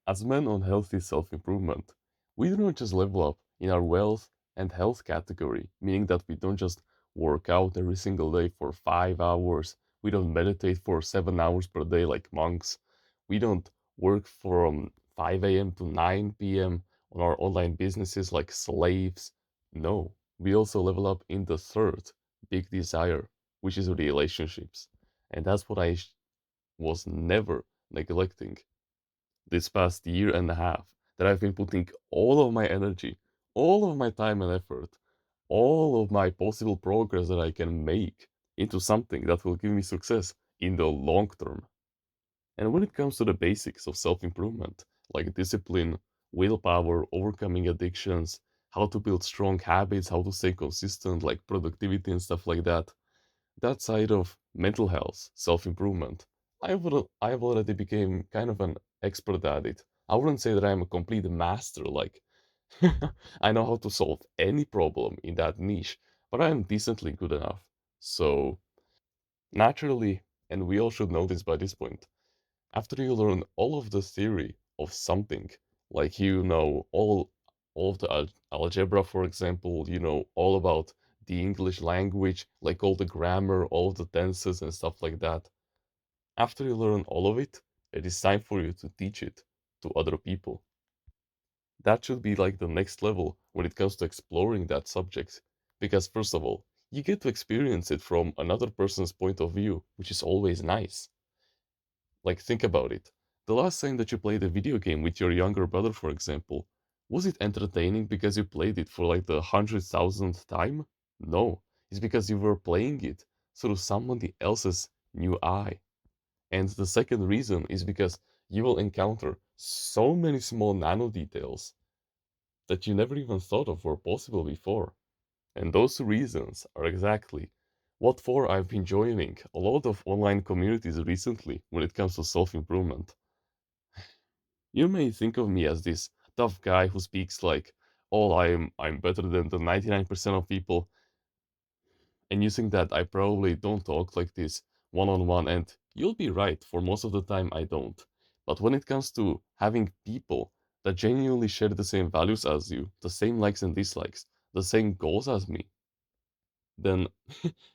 As men on healthy self improvement, we do not just level up in our wealth and health category, meaning that we don't just work out every single day for 5 hours, we don't meditate for 7 hours per day like monks, we don't work from 5 a.m. to 9 p.m. on our online businesses like slaves. No, we also level up in the third big desire, which is relationships. And that's what was never neglecting this past year and a half, that I've been putting all of my energy, all of my time and effort, all of my possible progress that I can make into something that will give me success in the long term. And when it comes to the basics of self improvement, like discipline, willpower, overcoming addictions, how to build strong habits, how to stay consistent, like productivity and stuff like that, that side of mental health, self-improvement, I've already became kind of an expert at it. I wouldn't say that I'm a complete master, like I know how to solve any problem in that niche, but I am decently good enough. So naturally, and we all should know this by this point, after you learn all of the theory of something, like all of the algebra, for example, all about the English language, like all the grammar, all of the tenses and stuff like that. After you learn all of it, it is time for you to teach it to other people. That should be like the next level when it comes to exploring that subject. Because, first of all, you get to experience it from another person's point of view, which is always nice. Like, think about it. The last time that you played a video game with your younger brother, for example, was it entertaining because you played it for like the 100,000th time? No, it's because you were playing it through somebody else's new eye. And the second reason is because you will encounter so many small nano details that you never even thought of were possible before. And those reasons are exactly what for I've been joining a lot of online communities recently when it comes to self improvement. You may think of me as this tough guy who speaks like, "Oh, I'm better than the 99% of people," and you think that I probably don't talk like this one on one, and you'll be right, for most of the time I don't. But when it comes to having people that genuinely share the same values as you, the same likes and dislikes, the same goals as me, then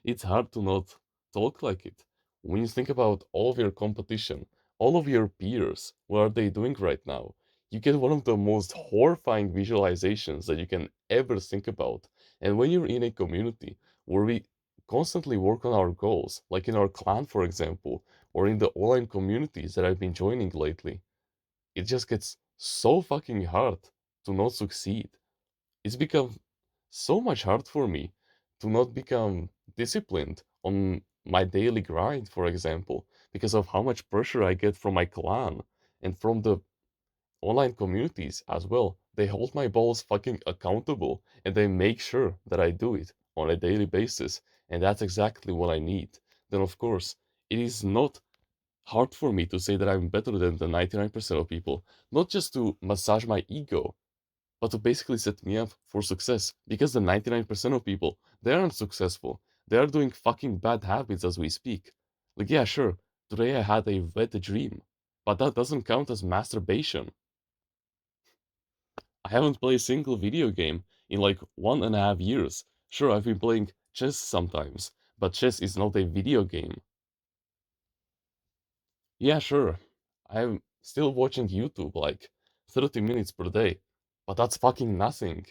it's hard to not talk like it. When you think about all of your competition, all of your peers, what are they doing right now? You get one of the most horrifying visualizations that you can ever think about. And when you're in a community where we constantly work on our goals, like in our clan, for example, or in the online communities that I've been joining lately, it just gets so fucking hard to not succeed. It's become so much hard for me to not become disciplined on my daily grind, for example, because of how much pressure I get from my clan and from the online communities as well. They hold my balls fucking accountable and they make sure that I do it on a daily basis. And that's exactly what I need. Then, of course, it is not hard for me to say that I'm better than the 99% of people, not just to massage my ego, but to basically set me up for success. Because the 99% of people, they aren't successful. They are doing fucking bad habits as we speak. Like, yeah, sure, today I had a wet dream, but that doesn't count as masturbation. I haven't played a single video game in like 1.5 years. Sure, I've been playing chess sometimes, but chess is not a video game. Yeah, sure, I'm still watching YouTube like 30 minutes per day, but that's fucking nothing.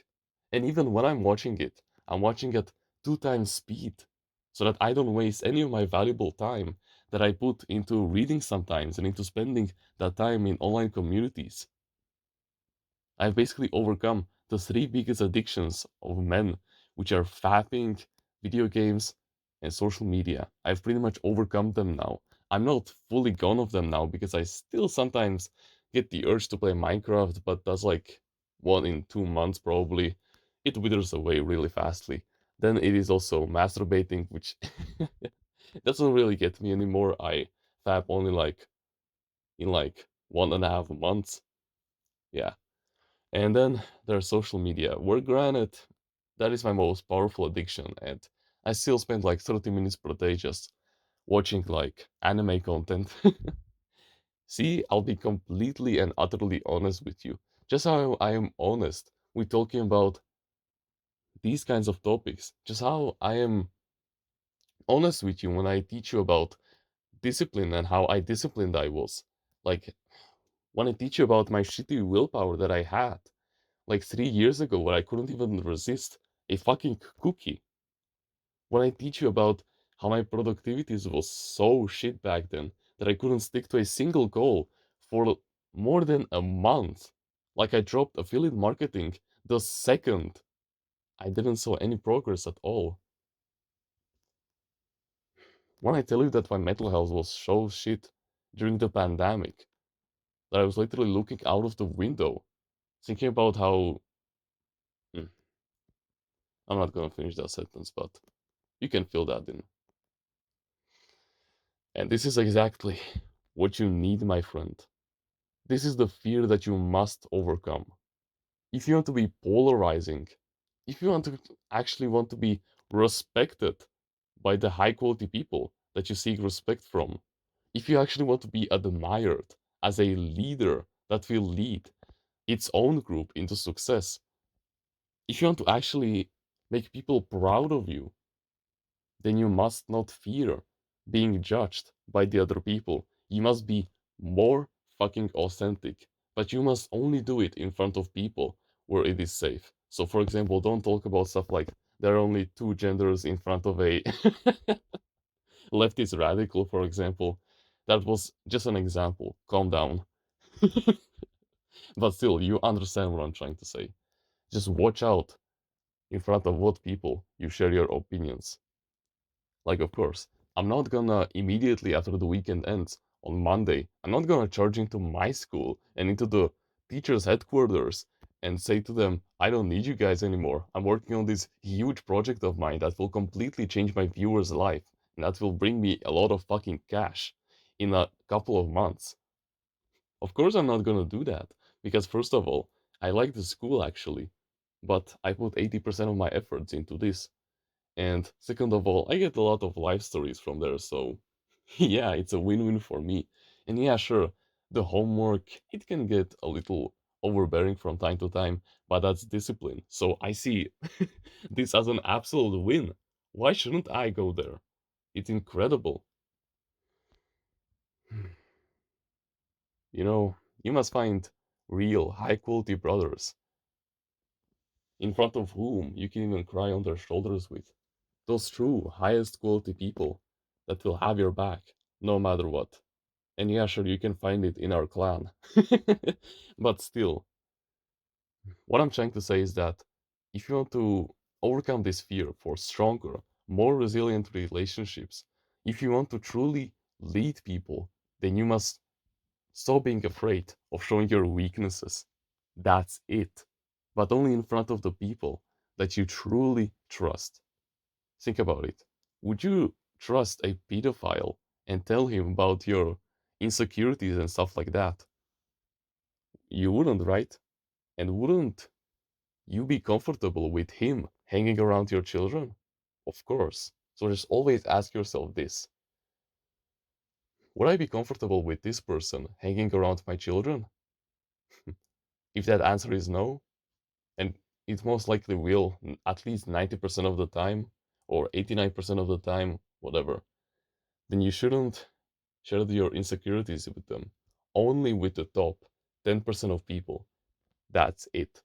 And even when I'm watching it, I'm watching at two times speed so that I don't waste any of my valuable time that I put into reading sometimes and into spending that time in online communities. I've basically overcome the three biggest addictions of men, which are fapping, video games, and social media. I've pretty much overcome them now. I'm not fully gone of them now because I still sometimes get the urge to play Minecraft, but that's like 1 in 2 months probably. It withers away really fastly. Then it is also masturbating, which doesn't really get me anymore. I fap only like in like 1.5 months. Yeah. And then there's social media, where granted, that is my most powerful addiction, and I still spend like 30 minutes per day just watching like anime content. See, I'll be completely and utterly honest with you. Just how I am honest with talking about these kinds of topics. Just how I am honest with you when I teach you about discipline and how I disciplined I was. Like, when I teach you about my shitty willpower that I had, like 3 years ago, where I couldn't even resist a fucking cookie. When I teach you about how my productivity was so shit back then that I couldn't stick to a single goal for more than a month. Like I dropped affiliate marketing the second I didn't saw any progress at all. When I tell you that my mental health was so shit during the pandemic, that I was literally looking out of the window, thinking about how. Hmm, I'm not gonna finish that sentence, but you can feel that in. And this is exactly what you need, my friend. This is the fear that you must overcome. If you want to be polarizing, if you want to actually want to be respected by the high quality people that you seek respect from, if you actually want to be admired as a leader that will lead its own group into success, if you want to actually make people proud of you, then you must not fear being judged by the other people. You must be more fucking authentic, but you must only do it in front of people where it is safe. So, for example, don't talk about stuff like there are only two genders in front of a leftist radical, for example. That was just an example. Calm down. But still, you understand what I'm trying to say. Just watch out in front of what people you share your opinions. Like, of course, I'm not gonna immediately after the weekend ends on Monday, I'm not gonna charge into my school and into the teachers' headquarters and say to them, I don't need you guys anymore. I'm working on this huge project of mine that will completely change my viewer's life and that will bring me a lot of fucking cash in a couple of months. Of course, I'm not gonna do that because, first of all, I like the school actually, but I put 80% of my efforts into this. And second of all, I get a lot of life stories from there, so yeah, it's a win-win for me. And yeah, sure, the homework, it can get a little overbearing from time to time, but that's discipline. So I see this as an absolute win. Why shouldn't I go there? It's incredible. You know, you must find real, high-quality brothers in front of whom you can even cry on their shoulders with. Those true, highest quality people that will have your back no matter what. And yeah, sure, you can find it in our clan. But still, what I'm trying to say is that if you want to overcome this fear for stronger, more resilient relationships, if you want to truly lead people, then you must stop being afraid of showing your weaknesses. That's it. But only in front of the people that you truly trust. Think about it. Would you trust a pedophile and tell him about your insecurities and stuff like that? You wouldn't, right? And wouldn't you be comfortable with him hanging around your children? Of course. So just always ask yourself this: would I be comfortable with this person hanging around my children? If that answer is no, and it most likely will, at least 90% of the time, or 89% of the time, whatever, then you shouldn't share your insecurities with them. Only with the top 10% of people. That's it.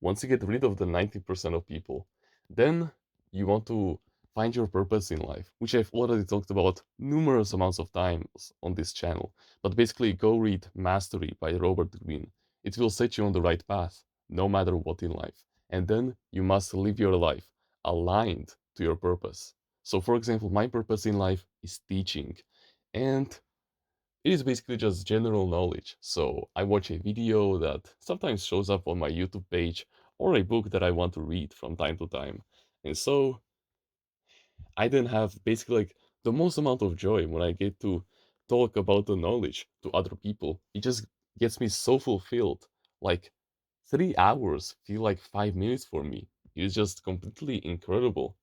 Once you get rid of the 90% of people, then you want to find your purpose in life, which I've already talked about numerous amounts of times on this channel. But basically, go read Mastery by Robert Greene. It will set you on the right path, no matter what in life. And then you must live your life aligned to your purpose. So, for example, my purpose in life is teaching. And it is basically just general knowledge. So I watch a video that sometimes shows up on my YouTube page or a book that I want to read from time to time. And so I then have basically like the most amount of joy when I get to talk about the knowledge to other people. It just gets me so fulfilled. Like 3 hours feel like 5 minutes for me. It's just completely incredible.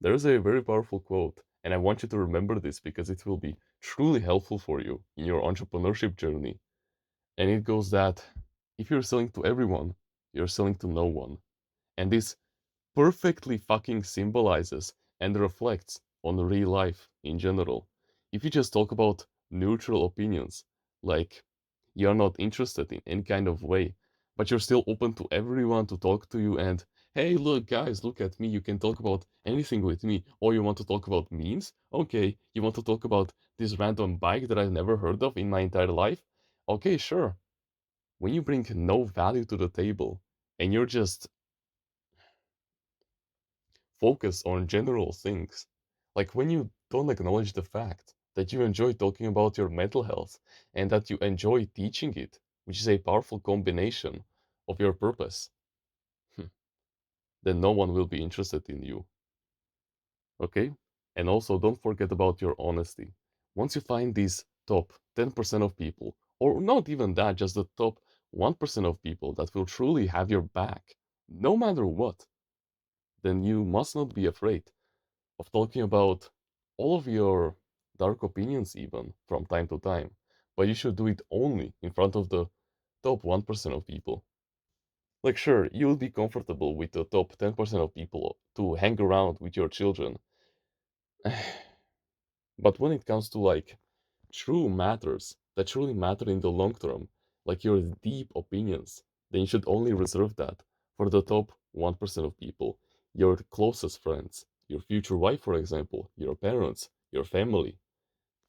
There is a very powerful quote, and I want you to remember this because it will be truly helpful for you in your entrepreneurship journey. And it goes that if you're selling to everyone, you're selling to no one. And this perfectly fucking symbolizes and reflects on real life in general. If you just talk about neutral opinions, like you're not interested in any kind of way, but you're still open to everyone to talk to you and hey, look, guys, look at me. You can talk about anything with me. Or you want to talk about memes? Okay. You want to talk about this random bike that I've never heard of in my entire life? Okay, sure. When you bring no value to the table and you're just focused on general things, like when you don't acknowledge the fact that you enjoy talking about your mental health and that you enjoy teaching it, which is a powerful combination of your purpose, then no one will be interested in you. Okay? And also, don't forget about your honesty. Once you find these top 10% of people, or not even that, just the top 1% of people that will truly have your back, no matter what, then you must not be afraid of talking about all of your dark opinions, even from time to time. But you should do it only in front of the top 1% of people. Like, sure, you'll be comfortable with the top 10% of people to hang around with your children. But when it comes to like true matters that truly matter in the long term, like your deep opinions, then you should only reserve that for the top 1% of people, your closest friends, your future wife, for example, your parents, your family.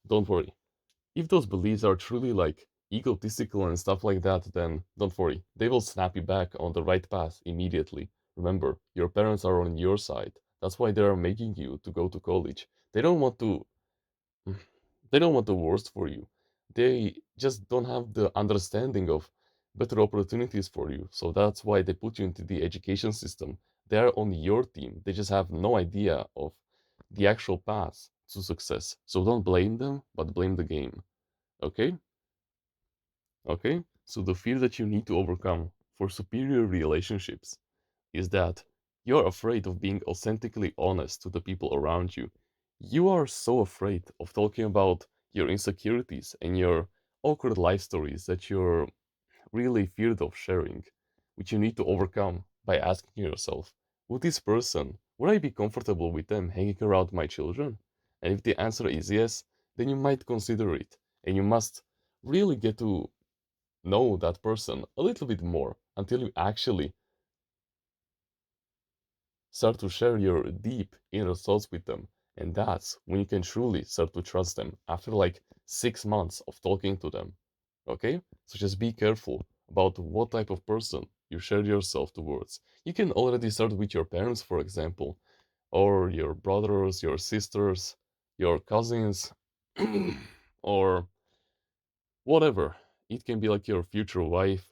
Don't worry. If those beliefs are truly like egotistical and stuff like that, then don't worry. They will snap you back on the right path immediately. Remember, your parents are on your side. That's why they are making you to go to college. They don't want to they don't want the worst for you. They just don't have the understanding of better opportunities for you. So that's why they put you into the education system. They are on your team. They just have no idea of the actual path to success. So don't blame them, but blame the game. Okay? Okay? So the fear that you need to overcome for superior relationships is that you're afraid of being authentically honest to the people around you. You are so afraid of talking about your insecurities and your awkward life stories that you're really feared of sharing, which you need to overcome by asking yourself, would I be comfortable with them hanging around my children? And if the answer is yes, then you might consider it, and you must really get to know that person a little bit more until you actually start to share your deep inner thoughts with them. And that's when you can truly start to trust them after like 6 months of talking to them. Okay? So just be careful about what type of person you share yourself towards. You can already start with your parents, for example, or your brothers, your sisters, your cousins, or whatever. It can be like your future wife,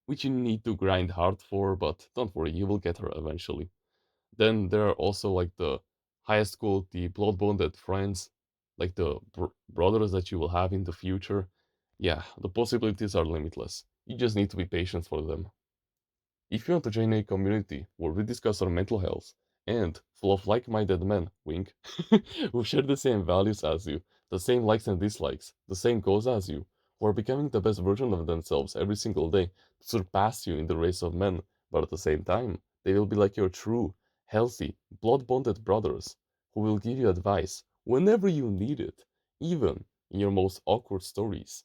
which you need to grind hard for, but don't worry, you will get her eventually. Then there are also like the highest quality blood bonded friends, like the brothers that you will have in the future. Yeah, the possibilities are limitless. You just need to be patient for them. If you want to join a community where we discuss our mental health and full of like-minded men, wink, who share the same values as you, the same likes and dislikes, the same goals as you, who are becoming the best version of themselves every single day to surpass you in the race of men, but at the same time, they will be like your true, healthy, blood-bonded brothers who will give you advice whenever you need it, even in your most awkward stories.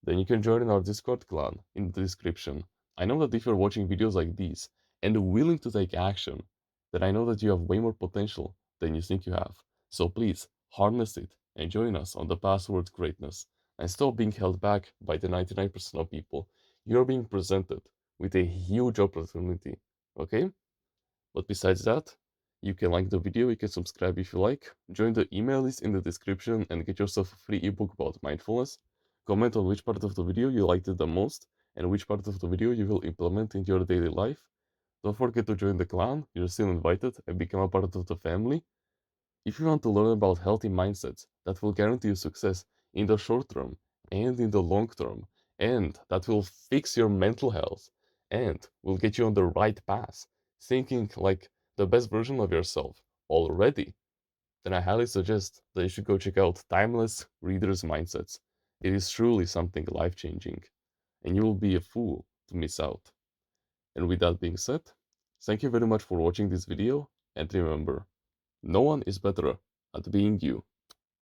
Then you can join in our Discord clan in the description. I know that if you're watching videos like these and willing to take action, then I know that you have way more potential than you think you have. So please harness it and join us on the path towards greatness and stop being held back by the 99% of people. You're being presented with a huge opportunity, okay? But besides that, you can like the video, you can subscribe if you like, join the email list in the description and get yourself a free ebook about mindfulness. Comment on which part of the video you liked it the most and which part of the video you will implement in your daily life. Don't forget to join the clan, you're still invited, and become a part of the family. If you want to learn about healthy mindsets that will guarantee you success in the short term and in the long term, and that will fix your mental health and will get you on the right path, thinking like the best version of yourself already, then I highly suggest that you should go check out Timeless Reader's Mindsets. It is truly something life changing, and you will be a fool to miss out. And with that being said, thank you very much for watching this video, and remember, no one is better at being you.